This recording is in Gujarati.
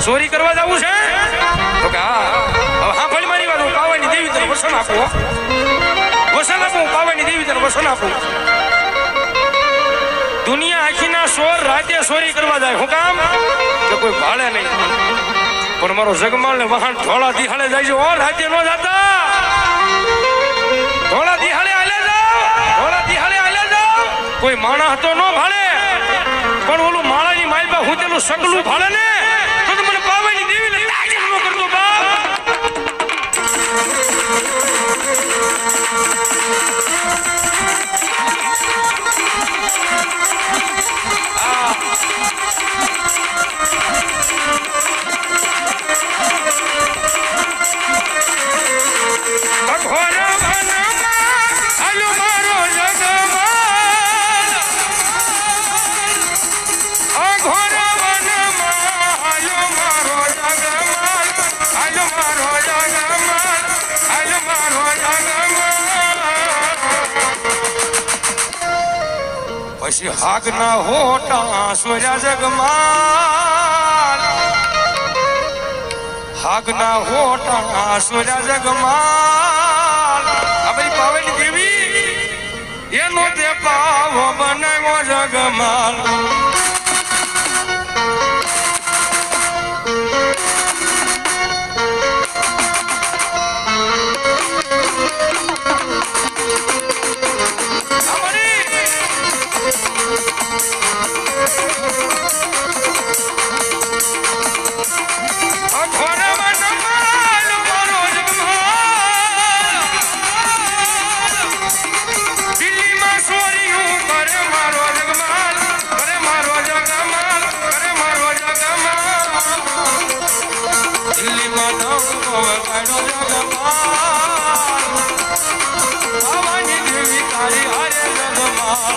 ચોરી કરવા જવું છે તો કે હા હા ભલે મારી વાત હું પાવાની દેવી તને વસન આપું વસન આપું પાવાની દેવી તને વસન આપું દુનિયા આખીના ચોર રાતે ચોરી કરવા જાય હું કામ કે કોઈ ભાળે નહીં પણ મારો જગમાલ ને વાહન ધોળા દિહાળે જાય છે ઓ રાતે નો જાતા ધોળા દિહાળે હાલે જાવ ધોળા દિહાળે હાલે જાવ કોઈ માણસ તો નો ભાળે પણ ઓલું માળાની માલબા હું તેનું સગલું ભાળે ને તો મને પાવાની દેવી ને તાજી નો કરતો બાપ પછી હાગના હોટા સોર્યા જગમાલ હાગના હોટા સોર્યા જગમાલ આપણી પાવાની દેવી એનો તે પાવો બનાવ્યો જગમાલ ભવાની દેવી તારી હારે જગમાલ